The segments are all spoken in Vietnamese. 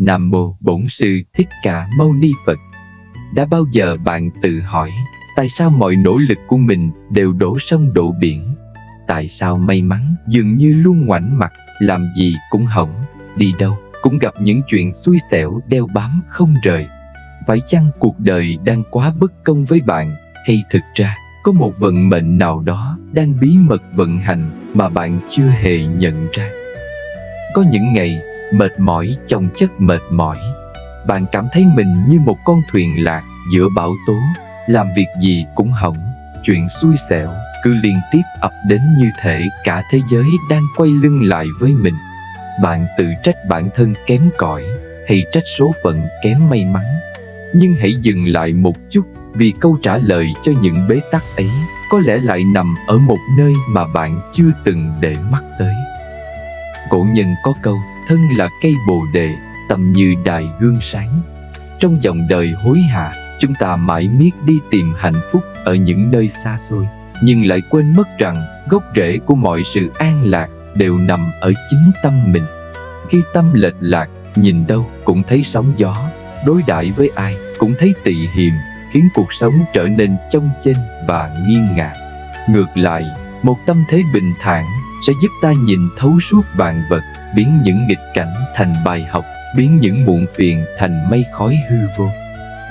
Nam Mô Bổn Sư Thích Ca Mâu Ni Phật. Đã bao giờ bạn tự hỏi tại sao mọi nỗ lực của mình đều đổ sông đổ biển? Tại sao may mắn dường như luôn ngoảnh mặt, làm gì cũng hỏng, đi đâu cũng gặp những chuyện xui xẻo đeo bám không rời? Phải chăng cuộc đời đang quá bất công với bạn, hay thực ra có một vận mệnh nào đó đang bí mật vận hành mà bạn chưa hề nhận ra? Có những ngày mệt mỏi chồng chất mệt mỏi, bạn cảm thấy mình như một con thuyền lạc giữa bão tố, làm việc gì cũng hỏng, chuyện xui xẻo cứ liên tiếp ập đến như thể cả thế giới đang quay lưng lại với mình. Bạn tự trách bản thân kém cỏi hay trách số phận kém may mắn? Nhưng hãy dừng lại một chút, vì câu trả lời cho những bế tắc ấy có lẽ lại nằm ở một nơi mà bạn chưa từng để mắt tới. Cổ nhân có câu thân là cây bồ đề, tâm như đài gương sáng. Trong dòng đời hối hả, chúng ta mãi miết đi tìm hạnh phúc ở những nơi xa xôi, nhưng lại quên mất rằng gốc rễ của mọi sự an lạc đều nằm ở chính tâm mình. Khi tâm lệch lạc, nhìn đâu cũng thấy sóng gió, đối đãi với ai cũng thấy tị hiềm, khiến cuộc sống trở nên chông chênh và nghiêng ngả. Ngược lại, một tâm thế bình thản sẽ giúp ta nhìn thấu suốt vạn vật, biến những nghịch cảnh thành bài học, biến những muộn phiền thành mây khói hư vô.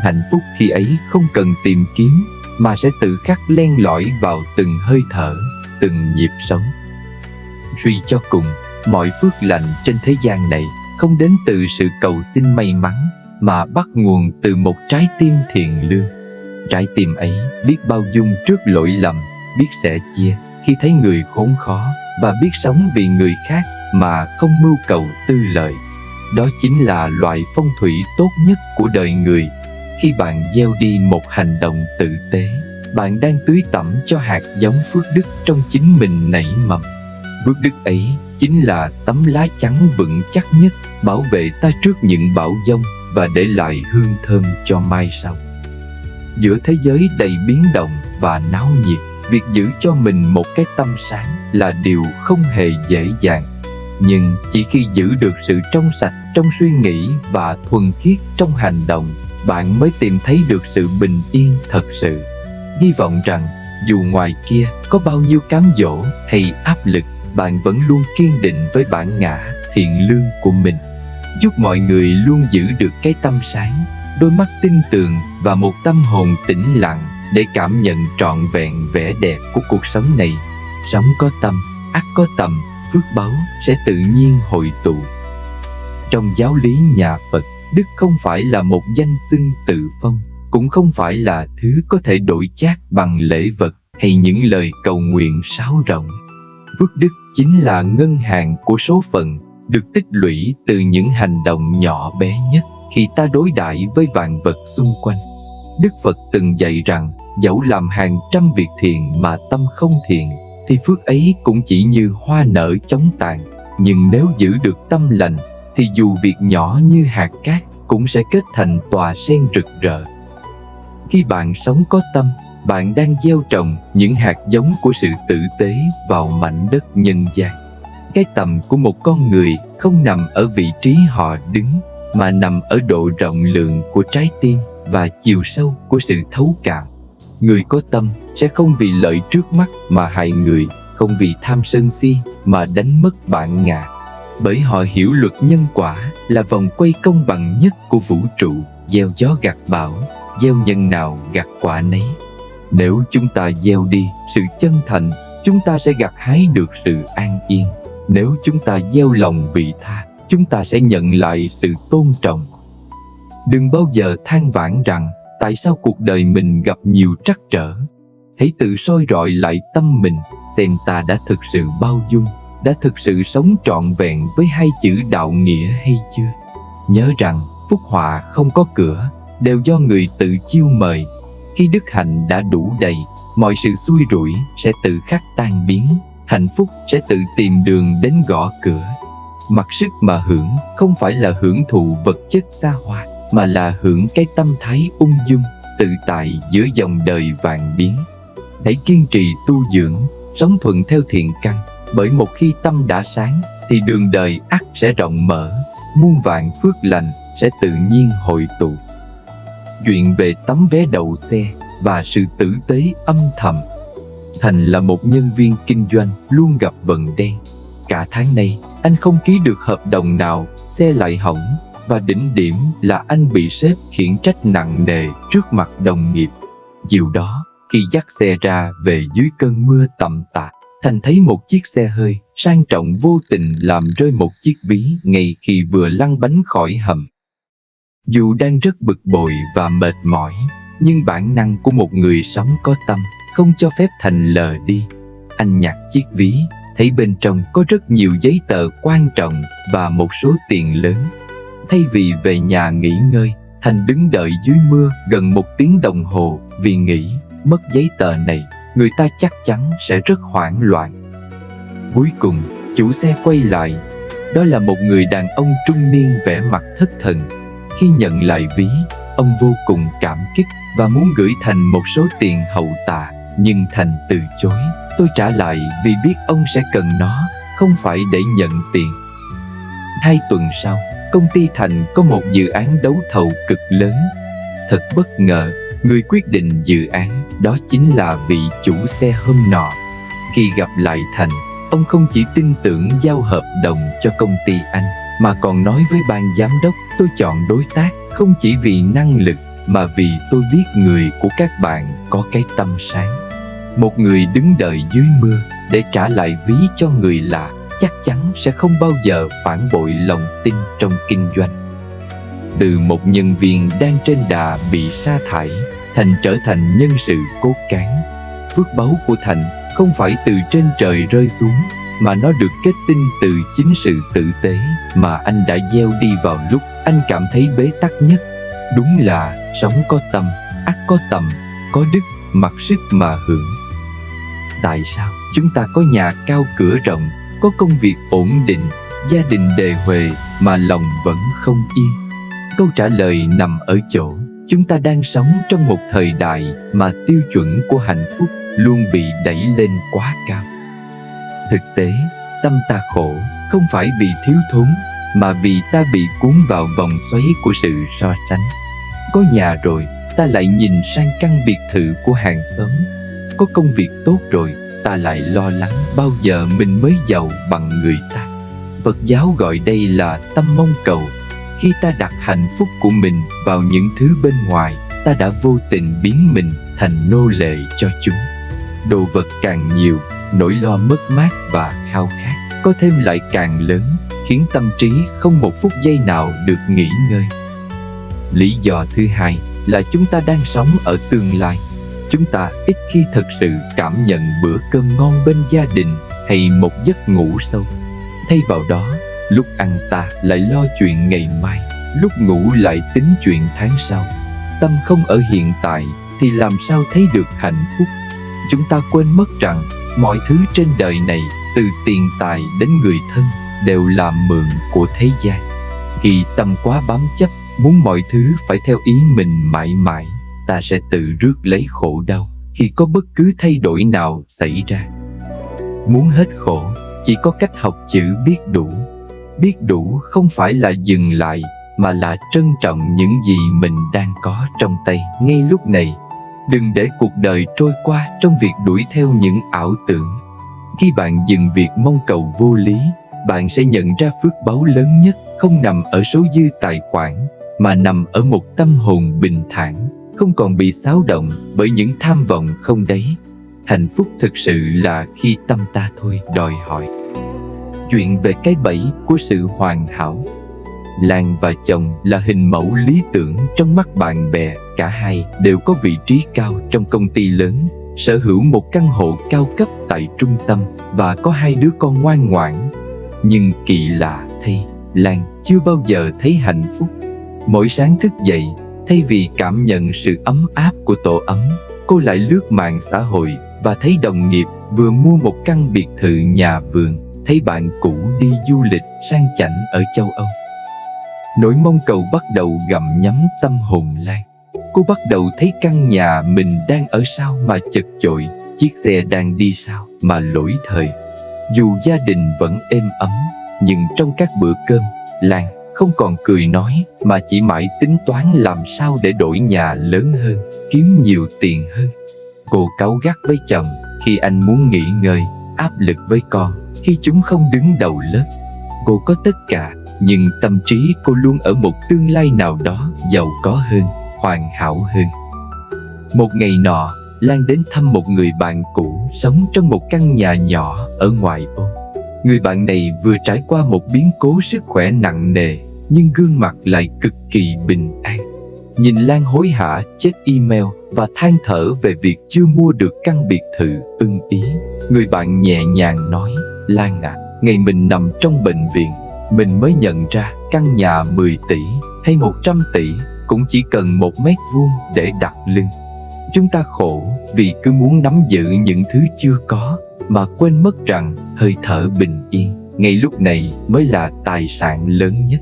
Hạnh phúc khi ấy không cần tìm kiếm, mà sẽ tự khắc len lỏi vào từng hơi thở, từng nhịp sống. Suy cho cùng, mọi phước lành trên thế gian này không đến từ sự cầu xin may mắn, mà bắt nguồn từ một trái tim thiện lương. Trái tim ấy biết bao dung trước lỗi lầm, biết sẻ chia khi thấy người khốn khó, và biết sống vì người khác mà không mưu cầu tư lợi. Đó chính là loại phong thủy tốt nhất của đời người. Khi bạn gieo đi một hành động tử tế, bạn đang tưới tẩm cho hạt giống phước đức trong chính mình nảy mầm. Phước đức ấy chính là tấm lá chắn vững chắc nhất, bảo vệ ta trước những bão giông và để lại hương thơm cho mai sau. Giữa thế giới đầy biến động và náo nhiệt, việc giữ cho mình một cái tâm sáng là điều không hề dễ dàng. Nhưng chỉ khi giữ được sự trong sạch trong suy nghĩ và thuần khiết trong hành động, bạn mới tìm thấy được sự bình yên thật sự. Hy vọng rằng dù ngoài kia có bao nhiêu cám dỗ hay áp lực, bạn vẫn luôn kiên định với bản ngã thiện lương của mình. Chúc mọi người luôn giữ được cái tâm sáng, đôi mắt tin tưởng và một tâm hồn tĩnh lặng để cảm nhận trọn vẹn vẻ đẹp của cuộc sống này. Sống có tâm, ắt có tầm, phước báu sẽ tự nhiên hội tụ. Trong giáo lý nhà Phật, đức không phải là một danh xưng tự phong, cũng không phải là thứ có thể đổi chác bằng lễ vật hay những lời cầu nguyện sáo rỗng. Phước đức chính là ngân hàng của số phận, được tích lũy từ những hành động nhỏ bé nhất khi ta đối đãi với vạn vật xung quanh. Đức Phật từng dạy rằng dẫu làm hàng trăm việc thiện mà tâm không thiện, thì phước ấy cũng chỉ như hoa nở chóng tàn. Nhưng nếu giữ được tâm lành, thì dù việc nhỏ như hạt cát cũng sẽ kết thành tòa sen rực rỡ. Khi bạn sống có tâm, bạn đang gieo trồng những hạt giống của sự tử tế vào mảnh đất nhân gian. Cái tầm của một con người không nằm ở vị trí họ đứng, mà nằm ở độ rộng lượng của trái tim và chiều sâu của sự thấu cảm. Người có tâm sẽ không vì lợi trước mắt mà hại người, không vì tham sân si mà đánh mất bản ngã. Bởi họ hiểu luật nhân quả là vòng quay công bằng nhất của vũ trụ, gieo gió gặt bão, gieo nhân nào gặt quả nấy. Nếu chúng ta gieo đi sự chân thành, chúng ta sẽ gặt hái được sự an yên. Nếu chúng ta gieo lòng vị tha, chúng ta sẽ nhận lại sự tôn trọng. Đừng bao giờ than vãn rằng tại sao cuộc đời mình gặp nhiều trắc trở. Hãy tự soi rọi lại tâm mình, xem ta đã thực sự bao dung, đã thực sự sống trọn vẹn với hai chữ đạo nghĩa hay chưa. Nhớ rằng phúc họa không có cửa, đều do người tự chiêu mời. Khi đức hạnh đã đủ đầy, mọi sự xui rủi sẽ tự khắc tan biến, hạnh phúc sẽ tự tìm đường đến gõ cửa. Mặc sức mà hưởng không phải là hưởng thụ vật chất xa hoa, mà là hưởng cái tâm thái ung dung, tự tại giữa dòng đời vạn biến. Hãy kiên trì tu dưỡng, sống thuận theo thiện căn, bởi một khi tâm đã sáng thì đường đời ắt sẽ rộng mở, muôn vạn phước lành sẽ tự nhiên hội tụ. Chuyện về tấm vé đậu xe và sự tử tế âm thầm. Thành là một nhân viên kinh doanh luôn gặp vận đen. Cả tháng nay, anh không ký được hợp đồng nào, xe lại hỏng, và đỉnh điểm là anh bị sếp khiển trách nặng nề trước mặt đồng nghiệp. Chiều đó, khi dắt xe ra về dưới cơn mưa tầm tã, Thành thấy một chiếc xe hơi sang trọng vô tình làm rơi một chiếc ví ngay khi vừa lăn bánh khỏi hầm. Dù đang rất bực bội và mệt mỏi, nhưng bản năng của một người sống có tâm không cho phép Thành lờ đi. Anh nhặt chiếc ví, thấy bên trong có rất nhiều giấy tờ quan trọng và một số tiền lớn. Thay vì về nhà nghỉ ngơi, Thành đứng đợi dưới mưa gần 1 tiếng đồng hồ vì nghĩ mất giấy tờ này, người ta chắc chắn sẽ rất hoảng loạn. Cuối cùng, chủ xe quay lại. Đó là một người đàn ông trung niên vẻ mặt thất thần. Khi nhận lại ví, ông vô cùng cảm kích và muốn gửi Thành một số tiền hậu tạ, nhưng Thành từ chối. Tôi trả lại vì biết ông sẽ cần nó, không phải để nhận tiền. 2 tuần sau, công ty Thành có một dự án đấu thầu cực lớn. Thật bất ngờ, người quyết định dự án đó chính là vị chủ xe hôm nọ. Khi gặp lại Thành, ông không chỉ tin tưởng giao hợp đồng cho công ty anh, mà còn nói với ban giám đốc: tôi chọn đối tác không chỉ vì năng lực, mà vì tôi biết người của các bạn có cái tâm sáng. Một người đứng đợi dưới mưa để trả lại ví cho người lạ chắc chắn sẽ không bao giờ phản bội lòng tin trong kinh doanh. Từ một nhân viên đang trên đà bị sa thải, Thành trở thành nhân sự cốt cán. Phước báu của Thành không phải từ trên trời rơi xuống, mà nó được kết tinh từ chính sự tử tế mà anh đã gieo đi vào lúc anh cảm thấy bế tắc nhất. Đúng là sống có tâm, ắt có tầm, có đức, mặc sức mà hưởng. Tại sao chúng ta có nhà cao cửa rộng, có công việc ổn định, gia đình đề huề mà lòng vẫn không yên? Câu trả lời nằm ở chỗ chúng ta đang sống trong một thời đại mà tiêu chuẩn của hạnh phúc luôn bị đẩy lên quá cao. Thực tế, tâm ta khổ không phải vì thiếu thốn, mà vì ta bị cuốn vào vòng xoáy của sự so sánh. Có nhà rồi, ta lại nhìn sang căn biệt thự của hàng xóm. Có công việc tốt rồi, ta lại lo lắng bao giờ mình mới giàu bằng người ta. Phật giáo gọi đây là tâm mong cầu. Khi ta đặt hạnh phúc của mình vào những thứ bên ngoài, ta đã vô tình biến mình thành nô lệ cho chúng. Đồ vật càng nhiều, nỗi lo mất mát và khao khát có thêm lại càng lớn, khiến tâm trí không một phút giây nào được nghỉ ngơi. Lý do thứ hai là chúng ta đang sống ở tương lai. Chúng ta ít khi thực sự cảm nhận bữa cơm ngon bên gia đình hay một giấc ngủ sâu. Thay vào đó, lúc ăn ta lại lo chuyện ngày mai, lúc ngủ lại tính chuyện tháng sau. Tâm không ở hiện tại thì làm sao thấy được hạnh phúc? Chúng ta quên mất rằng mọi thứ trên đời này, từ tiền tài đến người thân, đều là mượn của thế gian. Khi tâm quá bám chấp, muốn mọi thứ phải theo ý mình mãi mãi, ta sẽ tự rước lấy khổ đau khi có bất cứ thay đổi nào xảy ra. Muốn hết khổ, chỉ có cách học chữ biết đủ. Biết đủ không phải là dừng lại, mà là trân trọng những gì mình đang có trong tay ngay lúc này. Đừng để cuộc đời trôi qua trong việc đuổi theo những ảo tưởng. Khi bạn dừng việc mong cầu vô lý, bạn sẽ nhận ra phước báu lớn nhất không nằm ở số dư tài khoản, mà nằm ở một tâm hồn bình thản, không còn bị xáo động bởi những tham vọng không đáy. Hạnh phúc thực sự là khi tâm ta thôi đòi hỏi. Chuyện về cái bẫy của sự hoàn hảo. Lan và chồng là hình mẫu lý tưởng trong mắt bạn bè. Cả hai đều có vị trí cao trong công ty lớn, sở hữu một căn hộ cao cấp tại trung tâm và có 2 đứa con ngoan ngoãn. Nhưng kỳ lạ thay, Lan chưa bao giờ thấy hạnh phúc. Mỗi sáng thức dậy, thay vì cảm nhận sự ấm áp của tổ ấm, cô lại lướt mạng xã hội và thấy đồng nghiệp vừa mua một căn biệt thự nhà vườn, thấy bạn cũ đi du lịch sang chảnh ở châu Âu. Nỗi mong cầu bắt đầu gặm nhấm tâm hồn Lan. Cô bắt đầu thấy căn nhà mình đang ở sao mà chật chội, chiếc xe đang đi sao mà lỗi thời. Dù gia đình vẫn êm ấm, nhưng trong các bữa cơm, Lan không còn cười nói, mà chỉ mãi tính toán làm sao để đổi nhà lớn hơn, kiếm nhiều tiền hơn. Cô cáu gắt với chồng khi anh muốn nghỉ ngơi, áp lực với con khi chúng không đứng đầu lớp. Cô có tất cả, nhưng tâm trí cô luôn ở một tương lai nào đó giàu có hơn, hoàn hảo hơn. Một ngày nọ, Lan đến thăm một người bạn cũ sống trong một căn nhà nhỏ ở ngoại ô. Người bạn này vừa trải qua một biến cố sức khỏe nặng nề, nhưng gương mặt lại cực kỳ bình an. Nhìn Lan hối hả check email và than thở về việc chưa mua được căn biệt thự ưng ý, người bạn nhẹ nhàng nói, Lan à, ngày mình nằm trong bệnh viện, mình mới nhận ra căn nhà 10 tỷ hay 100 tỷ cũng chỉ cần 1 mét vuông để đặt lưng. Chúng ta khổ vì cứ muốn nắm giữ những thứ chưa có, mà quên mất rằng hơi thở bình yên ngay lúc này mới là tài sản lớn nhất.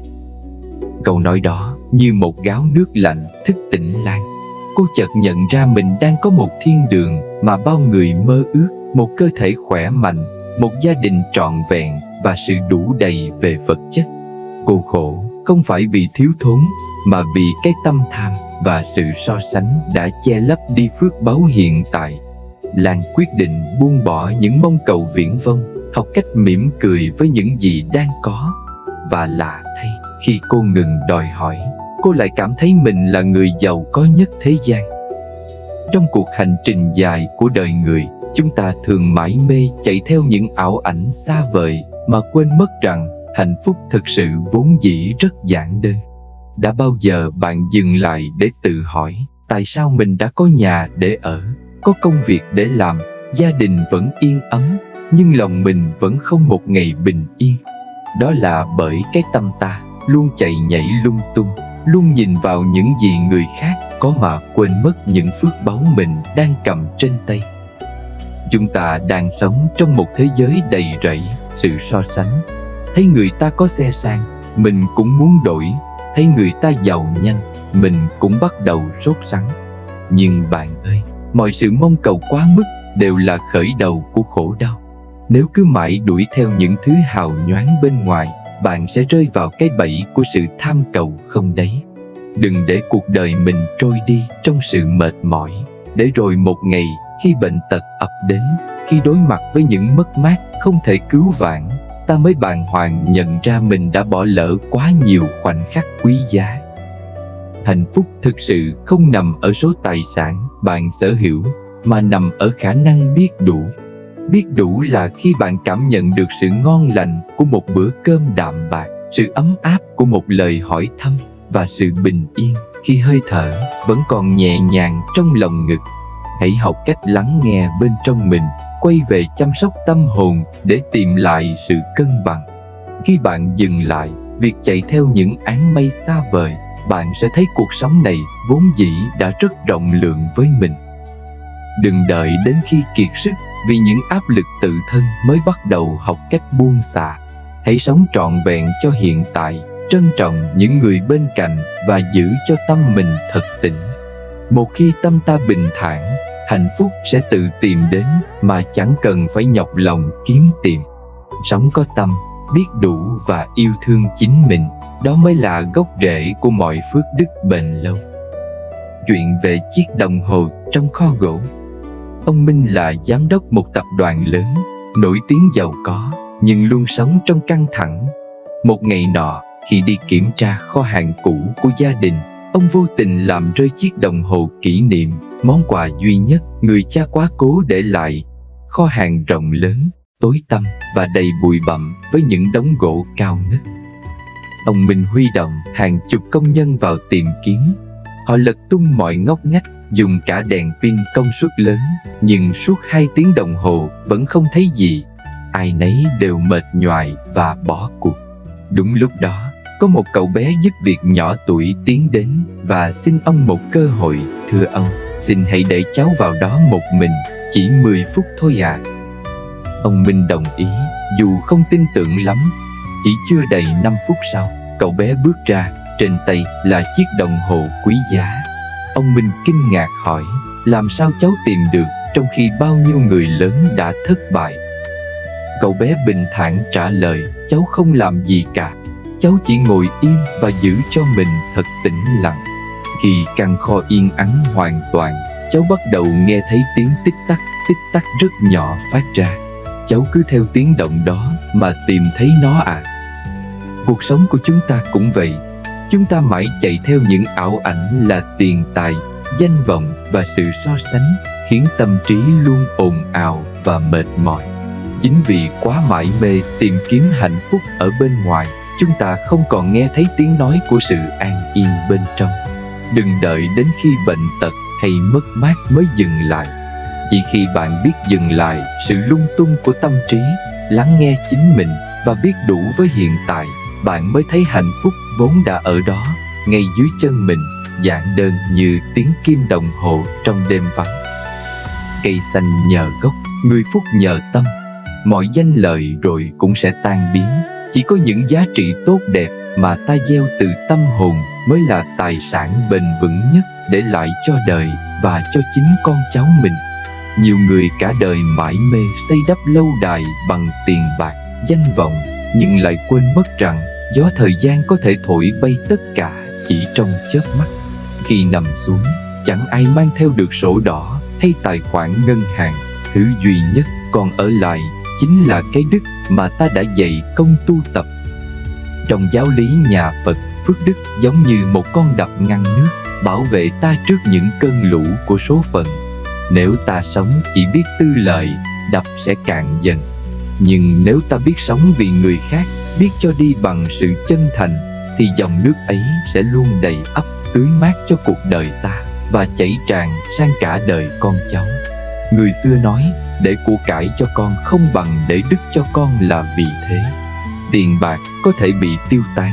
Câu nói đó như một gáo nước lạnh thức tỉnh Lan. Cô chợt nhận ra mình đang có một thiên đường mà bao người mơ ước, một cơ thể khỏe mạnh, một gia đình trọn vẹn và sự đủ đầy về vật chất. Cô khổ không phải vì thiếu thốn, mà vì cái tâm tham và sự so sánh đã che lấp đi phước báu hiện tại. Lan quyết định buông bỏ những mong cầu viển vông, học cách mỉm cười với những gì đang có. Và lạ thay, khi cô ngừng đòi hỏi, cô lại cảm thấy mình là người giàu có nhất thế gian. Trong cuộc hành trình dài của đời người, chúng ta thường mải mê chạy theo những ảo ảnh xa vời mà quên mất rằng hạnh phúc thực sự vốn dĩ rất giản đơn. Đã bao giờ bạn dừng lại để tự hỏi tại sao mình đã có nhà để ở, có công việc để làm, gia đình vẫn yên ấm, nhưng lòng mình vẫn không một ngày bình yên? Đó là bởi cái tâm ta luôn chạy nhảy lung tung, luôn nhìn vào những gì người khác có mà quên mất những phước báu mình đang cầm trên tay. Chúng ta đang sống trong một thế giới đầy rẫy sự so sánh. Thấy người ta có xe sang, mình cũng muốn đổi. Thấy người ta giàu nhanh, mình cũng bắt đầu sốt sắng. Nhưng bạn ơi, mọi sự mong cầu quá mức đều là khởi đầu của khổ đau. Nếu cứ mãi đuổi theo những thứ hào nhoáng bên ngoài, bạn sẽ rơi vào cái bẫy của sự tham cầu không đáy. Đừng để cuộc đời mình trôi đi trong sự mệt mỏi, để rồi một ngày khi bệnh tật ập đến, khi đối mặt với những mất mát không thể cứu vãn, ta mới bàng hoàng nhận ra mình đã bỏ lỡ quá nhiều khoảnh khắc quý giá. Hạnh phúc thực sự không nằm ở số tài sản bạn sở hữu, mà nằm ở khả năng biết đủ. Biết đủ là khi bạn cảm nhận được sự ngon lành của một bữa cơm đạm bạc, sự ấm áp của một lời hỏi thăm, và sự bình yên khi hơi thở vẫn còn nhẹ nhàng trong lòng ngực. Hãy học cách lắng nghe bên trong mình, quay về chăm sóc tâm hồn để tìm lại sự cân bằng. Khi bạn dừng lại việc chạy theo những áng mây xa vời, bạn sẽ thấy cuộc sống này vốn dĩ đã rất rộng lượng với mình. Đừng đợi đến khi kiệt sức vì những áp lực tự thân mới bắt đầu học cách buông xả. Hãy sống trọn vẹn cho hiện tại, trân trọng những người bên cạnh và giữ cho tâm mình thật tĩnh. Một khi tâm ta bình thản, hạnh phúc sẽ tự tìm đến mà chẳng cần phải nhọc lòng kiếm tìm. Sống có tâm, biết đủ và yêu thương chính mình, đó mới là gốc rễ của mọi phước đức bền lâu. Chuyện về chiếc đồng hồ trong kho gỗ. Ông Minh là giám đốc một tập đoàn lớn, nổi tiếng giàu có, nhưng luôn sống trong căng thẳng. Một ngày nọ, khi đi kiểm tra kho hàng cũ của gia đình, ông vô tình làm rơi chiếc đồng hồ kỷ niệm, món quà duy nhất người cha quá cố để lại. Kho hàng rộng lớn, tối tăm và đầy bụi bặm với những đống gỗ cao ngất. Ông Minh huy động hàng chục công nhân vào tìm kiếm. Họ lật tung mọi ngóc ngách, dùng cả đèn pin công suất lớn, nhưng suốt 2 tiếng đồng hồ vẫn không thấy gì. Ai nấy đều mệt nhoài và bỏ cuộc. Đúng lúc đó, có một cậu bé giúp việc nhỏ tuổi tiến đến và xin ông một cơ hội. Thưa ông, xin hãy để cháu vào đó một mình, chỉ 10 phút thôi ạ. Ông Minh đồng ý, dù không tin tưởng lắm. Chỉ chưa đầy 5 phút sau, cậu bé bước ra, trên tay là chiếc đồng hồ quý giá. Ông Minh kinh ngạc hỏi, làm sao cháu tìm được trong khi bao nhiêu người lớn đã thất bại? Cậu bé bình thản trả lời, cháu không làm gì cả. cháu chỉ ngồi im và giữ cho mình thật tĩnh lặng. Khi căn kho yên ắng hoàn toàn, cháu bắt đầu nghe thấy tiếng tích tắc rất nhỏ phát ra. Cháu cứ theo tiếng động đó mà tìm thấy nó ạ. Cuộc sống của chúng ta cũng vậy. Chúng ta mãi chạy theo những ảo ảnh là tiền tài, danh vọng và sự so sánh, khiến tâm trí luôn ồn ào và mệt mỏi. Chính vì quá mải mê tìm kiếm hạnh phúc ở bên ngoài, chúng ta không còn nghe thấy tiếng nói của sự an yên bên trong. Đừng đợi đến khi bệnh tật hay mất mát mới dừng lại. Chỉ khi bạn biết dừng lại sự lung tung của tâm trí, lắng nghe chính mình và biết đủ với hiện tại, bạn mới thấy hạnh phúc vốn đã ở đó, ngay dưới chân mình, giản đơn như tiếng kim đồng hồ trong đêm vắng. Cây xanh nhờ gốc, người phúc nhờ tâm. Mọi danh lợi rồi cũng sẽ tan biến. Chỉ có những giá trị tốt đẹp mà ta gieo từ tâm hồn mới là tài sản bền vững nhất để lại cho đời và cho chính con cháu mình. Nhiều người cả đời mải mê xây đắp lâu đài bằng tiền bạc, danh vọng, nhưng lại quên mất rằng gió thời gian có thể thổi bay tất cả chỉ trong chớp mắt. Khi nằm xuống, chẳng ai mang theo được sổ đỏ hay tài khoản ngân hàng. Thứ duy nhất còn ở lại chính là cái đức mà ta đã dày công tu tập. Trong giáo lý nhà Phật, phước đức giống như một con đập ngăn nước, bảo vệ ta trước những cơn lũ của số phận. Nếu ta sống chỉ biết tư lợi, đập sẽ cạn dần. Nhưng nếu ta biết sống vì người khác, biết cho đi bằng sự chân thành, thì dòng nước ấy sẽ luôn đầy ắp, tưới mát cho cuộc đời ta và chảy tràn sang cả đời con cháu. Người xưa nói, để của cải cho con không bằng để đức cho con là vì thế. Tiền bạc có thể bị tiêu tán,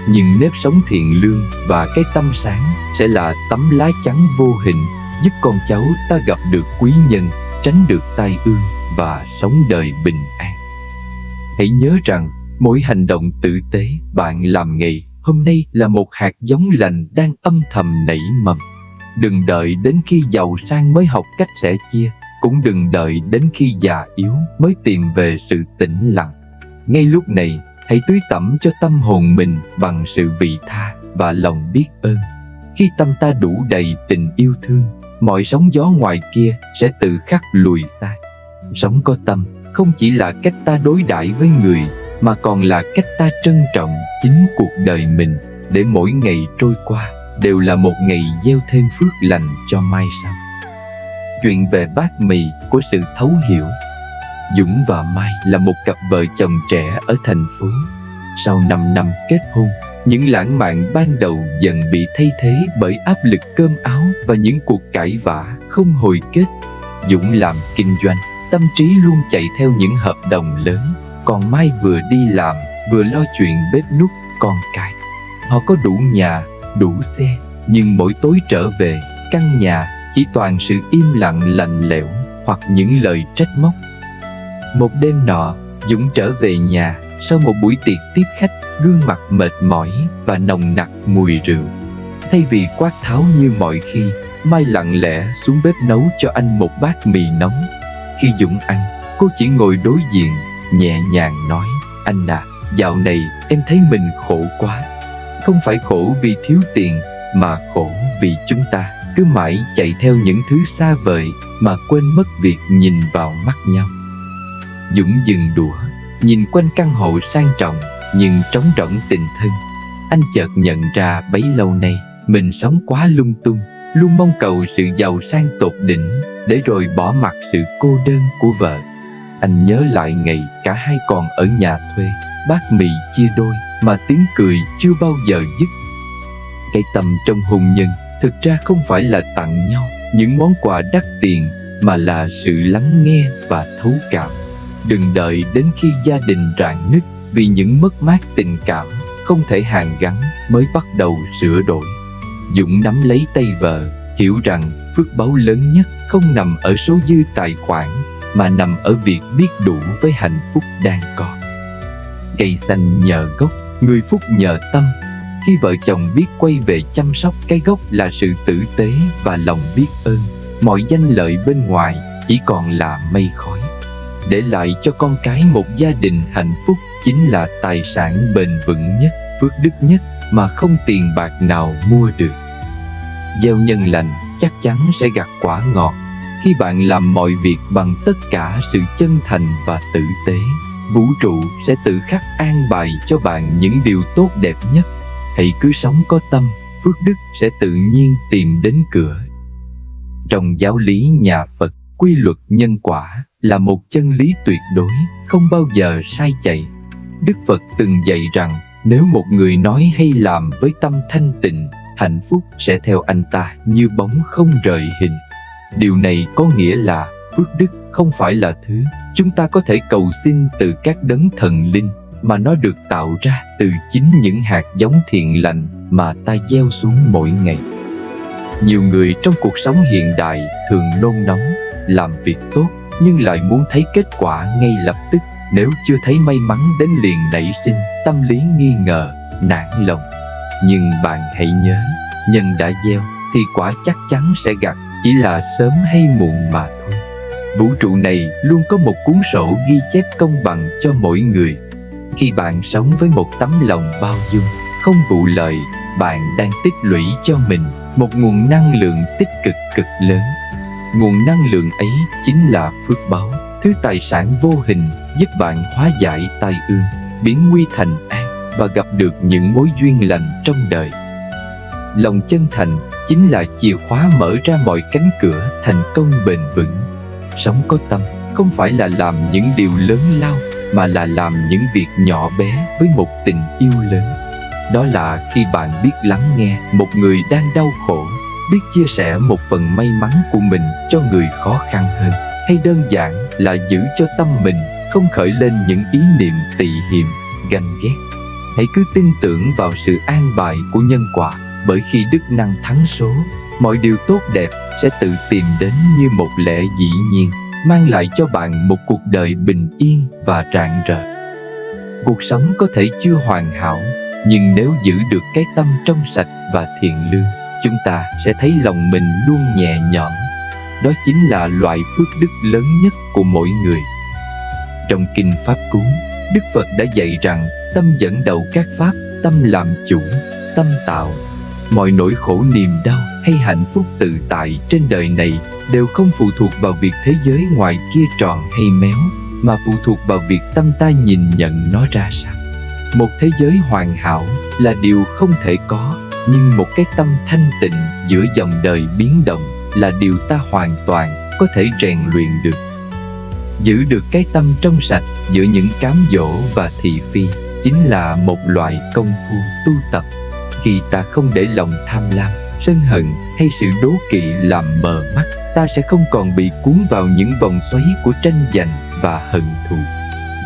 nhưng nếp sống thiện lương và cái tâm sáng sẽ là tấm lá chắn vô hình, giúp con cháu ta gặp được quý nhân, tránh được tai ương và sống đời bình an. Hãy nhớ rằng, mỗi hành động tử tế bạn làm ngày hôm nay là một hạt giống lành đang âm thầm nảy mầm. Đừng đợi đến khi giàu sang mới học cách sẻ chia, cũng đừng đợi đến khi già yếu mới tìm về sự tĩnh lặng. Ngay lúc này, hãy tưới tẩm cho tâm hồn mình bằng sự vị tha và lòng biết ơn. Khi tâm ta đủ đầy tình yêu thương, mọi sóng gió ngoài kia sẽ tự khắc lùi xa. Sống có tâm không chỉ là cách ta đối đãi với người, mà còn là cách ta trân trọng chính cuộc đời mình, để mỗi ngày trôi qua đều là một ngày gieo thêm phước lành cho mai sau. Chuyện về bát mì của sự thấu hiểu. Dũng và Mai là một cặp vợ chồng trẻ ở thành phố. Sau 5 năm kết hôn, những lãng mạn ban đầu dần bị thay thế bởi áp lực cơm áo và những cuộc cãi vã không hồi kết. Dũng làm kinh doanh, tâm trí luôn chạy theo những hợp đồng lớn, còn Mai vừa đi làm vừa lo chuyện bếp núc, con cái. Họ có đủ nhà, đủ xe, nhưng mỗi tối trở về, căn nhà chỉ toàn sự im lặng lạnh lẽo hoặc những lời trách móc. Một đêm nọ, Dũng trở về nhà sau một buổi tiệc tiếp khách, gương mặt mệt mỏi và nồng nặc mùi rượu. Thay vì quát tháo như mọi khi, Mai lặng lẽ xuống bếp nấu cho anh một bát mì nóng. Khi Dũng ăn, cô chỉ ngồi đối diện, nhẹ nhàng nói, anh à, dạo này em thấy mình khổ quá. Không phải khổ vì thiếu tiền, mà khổ vì chúng ta cứ mãi chạy theo những thứ xa vời mà quên mất việc nhìn vào mắt nhau. Dũng dừng đũa, nhìn quanh căn hộ sang trọng nhưng trống rỗng tình thân. Anh chợt nhận ra bấy lâu nay mình sống quá lung tung, luôn mong cầu sự giàu sang tột đỉnh, để rồi bỏ mặc sự cô đơn của vợ. Anh nhớ lại ngày cả hai còn ở nhà thuê, bát mì chia đôi mà tiếng cười chưa bao giờ dứt. Cái tâm trong hôn nhân thực ra không phải là tặng nhau những món quà đắt tiền, mà là sự lắng nghe và thấu cảm. Đừng đợi đến khi gia đình rạn nứt vì những mất mát tình cảm không thể hàn gắn mới bắt đầu sửa đổi. Dũng nắm lấy tay vợ, hiểu rằng phước báu lớn nhất không nằm ở số dư tài khoản, mà nằm ở việc biết đủ với hạnh phúc đang có. Cây xanh nhờ gốc, người phúc nhờ tâm. Khi vợ chồng biết quay về chăm sóc cái gốc là sự tử tế và lòng biết ơn, mọi danh lợi bên ngoài chỉ còn là mây khói. Để lại cho con cái một gia đình hạnh phúc chính là tài sản bền vững nhất phước đức nhất mà không tiền bạc nào mua được. Gieo nhân lành chắc chắn sẽ gặt quả ngọt. Khi bạn làm mọi việc bằng tất cả sự chân thành và tử tế, vũ trụ sẽ tự khắc an bài cho bạn những điều tốt đẹp nhất. Hãy cứ sống có tâm, phước đức sẽ tự nhiên tìm đến cửa. Trong giáo lý nhà Phật, quy luật nhân quả là một chân lý tuyệt đối, không bao giờ sai chạy. Đức Phật từng dạy rằng, nếu một người nói hay làm với tâm thanh tịnh, hạnh phúc sẽ theo anh ta như bóng không rời hình. Điều này có nghĩa là phước đức không phải là thứ chúng ta có thể cầu xin từ các đấng thần linh, mà nó được tạo ra từ chính những hạt giống thiện lành mà ta gieo xuống mỗi ngày. Nhiều người trong cuộc sống hiện đại thường nôn nóng, làm việc tốt nhưng lại muốn thấy kết quả ngay lập tức. Nếu chưa thấy may mắn đến liền nảy sinh tâm lý nghi ngờ, nản lòng. Nhưng bạn hãy nhớ, nhân đã gieo thì quả chắc chắn sẽ gặt, chỉ là sớm hay muộn mà thôi. Vũ trụ này luôn có một cuốn sổ ghi chép công bằng cho mỗi người. Khi bạn sống với một tấm lòng bao dung, không vụ lợi, bạn đang tích lũy cho mình một nguồn năng lượng tích cực cực lớn. Nguồn năng lượng ấy chính là phước báu, thứ tài sản vô hình giúp bạn hóa giải tai ương, biến nguy thành an và gặp được những mối duyên lành trong đời. Lòng chân thành chính là chìa khóa mở ra mọi cánh cửa thành công bền vững. Sống có tâm không phải là làm những điều lớn lao, mà là làm những việc nhỏ bé với một tình yêu lớn. Đó là khi bạn biết lắng nghe một người đang đau khổ, biết chia sẻ một phần may mắn của mình cho người khó khăn hơn, hay đơn giản là giữ cho tâm mình không khởi lên những ý niệm tị hiềm, ganh ghét. Hãy cứ tin tưởng vào sự an bài của nhân quả, bởi khi đức năng thắng số, mọi điều tốt đẹp sẽ tự tìm đến như một lẽ dĩ nhiên, mang lại cho bạn một cuộc đời bình yên và rạng rỡ. Cuộc sống có thể chưa hoàn hảo, nhưng nếu giữ được cái tâm trong sạch và thiện lương, chúng ta sẽ thấy lòng mình luôn nhẹ nhõm. Đó chính là loại phước đức lớn nhất của mỗi người. Trong Kinh Pháp Cú, Đức Phật đã dạy rằng tâm dẫn đầu các pháp, tâm làm chủ, tâm tạo. Mọi nỗi khổ niềm đau hay hạnh phúc tự tại trên đời này đều không phụ thuộc vào việc thế giới ngoài kia tròn hay méo, mà phụ thuộc vào việc tâm ta nhìn nhận nó ra sao. Một thế giới hoàn hảo là điều không thể có, nhưng một cái tâm thanh tịnh giữa dòng đời biến động là điều ta hoàn toàn có thể rèn luyện được. Giữ được cái tâm trong sạch giữa những cám dỗ và thị phi chính là một loại công phu tu tập. Khi ta không để lòng tham lam, sân hận hay sự đố kỵ làm mờ mắt, ta sẽ không còn bị cuốn vào những vòng xoáy của tranh giành và hận thù.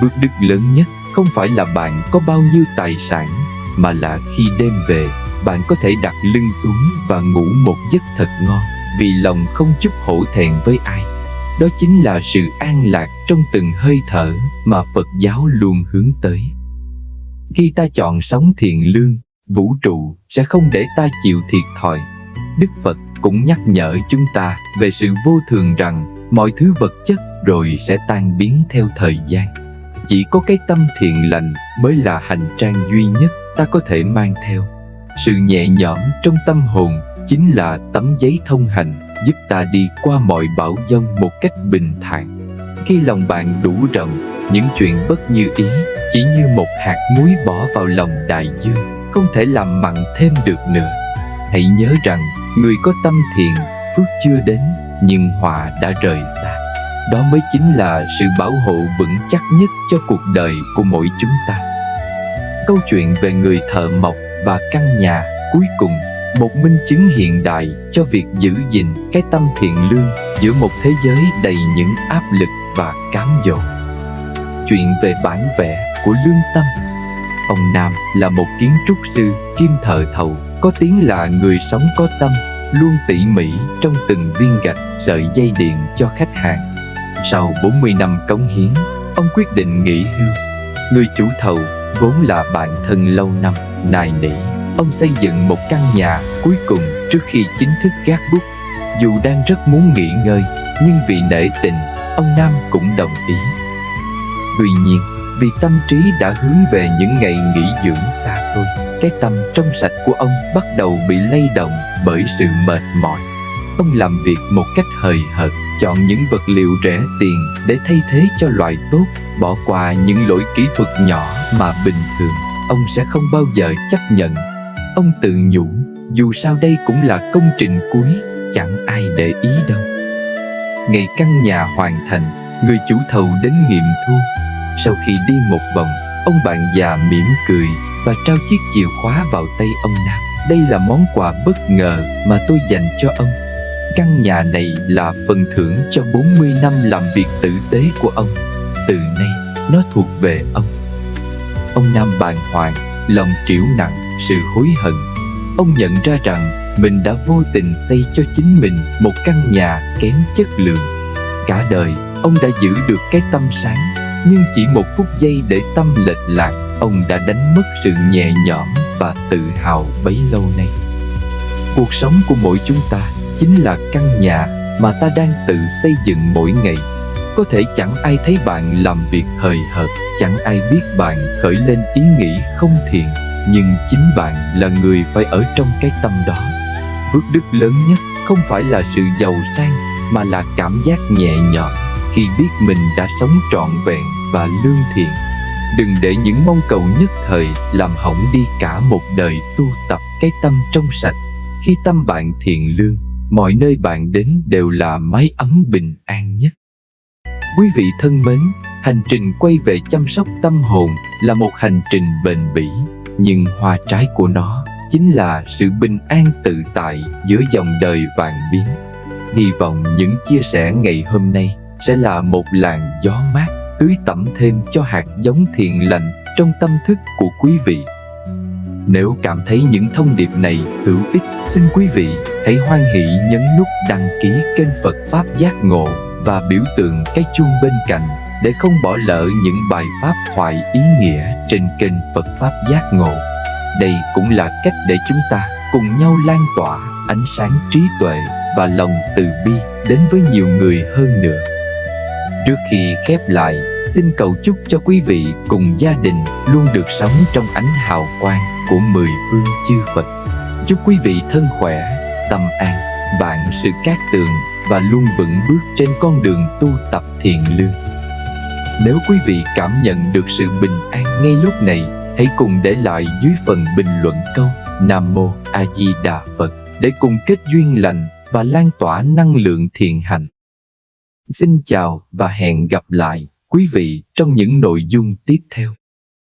Phước đức lớn nhất không phải là bạn có bao nhiêu tài sản, mà là khi đêm về, bạn có thể đặt lưng xuống và ngủ một giấc thật ngon, vì lòng không chút hổ thẹn với ai. Đó chính là sự an lạc trong từng hơi thở mà Phật giáo luôn hướng tới. Khi ta chọn sống thiện lương, vũ trụ sẽ không để ta chịu thiệt thòi. Đức Phật cũng nhắc nhở chúng ta về sự vô thường, rằng mọi thứ vật chất rồi sẽ tan biến theo thời gian. Chỉ có cái tâm thiện lành mới là hành trang duy nhất ta có thể mang theo. Sự nhẹ nhõm trong tâm hồn chính là tấm giấy thông hành, giúp ta đi qua mọi bão giông một cách bình thản. Khi lòng bạn đủ rộng, những chuyện bất như ý chỉ như một hạt muối bỏ vào lòng đại dương, không thể làm mặn thêm được nữa. Hãy nhớ rằng, người có tâm thiện, phước chưa đến, nhưng họa đã rời xa. Đó mới chính là sự bảo hộ vững chắc nhất cho cuộc đời của mỗi chúng ta. Câu chuyện về người thợ mộc và căn nhà cuối cùng một minh chứng hiện đại cho việc giữ gìn cái tâm thiện lương giữa một thế giới đầy những áp lực và cám dỗ. Chuyện về bản vẽ của lương tâm. Ông Nam là một kiến trúc sư kiêm thợ thầu, có tiếng là người sống có tâm, luôn tỉ mỉ trong từng viên gạch, sợi dây điện cho khách hàng. Sau 40 năm cống hiến, ông quyết định nghỉ hưu. Người chủ thầu vốn là bạn thân lâu năm, nài nỉ ông xây dựng một căn nhà cuối cùng trước khi chính thức gác bút. Dù đang rất muốn nghỉ ngơi, nhưng vì nể tình, ông Nam cũng đồng ý. Tuy nhiên, vì tâm trí đã hướng về những ngày nghỉ dưỡng xa xôi, cái tâm trong sạch của ông bắt đầu bị lay động bởi sự mệt mỏi. Ông làm việc một cách hời hợt, chọn những vật liệu rẻ tiền để thay thế cho loại tốt, bỏ qua những lỗi kỹ thuật nhỏ mà bình thường ông sẽ không bao giờ chấp nhận. Ông tự nhủ, dù sao đây cũng là công trình cuối, chẳng ai để ý đâu. Ngày căn nhà hoàn thành, người chủ thầu đến nghiệm thu. Sau khi đi một vòng, ông bạn già mỉm cười và trao chiếc chìa khóa vào tay ông Nam. Đây là món quà bất ngờ mà tôi dành cho ông. Căn nhà này là phần thưởng cho 40 năm làm việc tử tế của ông. Từ nay, nó thuộc về ông. Ông Nam bàng hoàng, lòng trĩu nặng, sự hối hận. Ông nhận ra rằng mình đã vô tình xây cho chính mình một căn nhà kém chất lượng. Cả đời, ông đã giữ được cái tâm sáng, nhưng chỉ một phút giây để tâm lệch lạc, ông đã đánh mất sự nhẹ nhõm và tự hào bấy lâu nay. Cuộc sống của mỗi chúng ta chính là căn nhà mà ta đang tự xây dựng mỗi ngày. Có thể chẳng ai thấy bạn làm việc hời hợt, chẳng ai biết bạn khởi lên ý nghĩ không thiện, nhưng chính bạn là người phải ở trong cái tâm đó. Phước đức lớn nhất không phải là sự giàu sang, mà là cảm giác nhẹ nhõm khi biết mình đã sống trọn vẹn và lương thiện. Đừng để những mong cầu nhất thời làm hỏng đi cả một đời tu tập cái tâm trong sạch. Khi tâm bạn thiện lương, mọi nơi bạn đến đều là mái ấm bình an nhất. Quý vị thân mến, hành trình quay về chăm sóc tâm hồn là một hành trình bền bỉ, nhưng hoa trái của nó chính là sự bình an tự tại giữa dòng đời vạn biến. Hy vọng những chia sẻ ngày hôm nay sẽ là một làn gió mát, tưới tẩm thêm cho hạt giống thiện lành trong tâm thức của quý vị. Nếu cảm thấy những thông điệp này hữu ích, xin quý vị hãy hoan hỷ nhấn nút đăng ký kênh Phật Pháp Giác Ngộ và biểu tượng cái chuông bên cạnh để không bỏ lỡ những bài pháp thoại ý nghĩa trên kênh Phật Pháp Giác Ngộ. Đây cũng là cách để chúng ta cùng nhau lan tỏa ánh sáng trí tuệ và lòng từ bi đến với nhiều người hơn nữa. Trước khi khép lại, xin cầu chúc cho quý vị cùng gia đình luôn được sống trong ánh hào quang của 10 phương chư Phật. Chúc quý vị thân khỏe, tâm an, vạn sự cát tường và luôn vững bước trên con đường tu tập thiện lương. Nếu quý vị cảm nhận được sự bình an ngay lúc này, hãy cùng để lại dưới phần bình luận câu Nam Mô A Di Đà Phật để cùng kết duyên lành và lan tỏa năng lượng thiện hạnh. Xin chào và hẹn gặp lại quý vị trong những nội dung tiếp theo.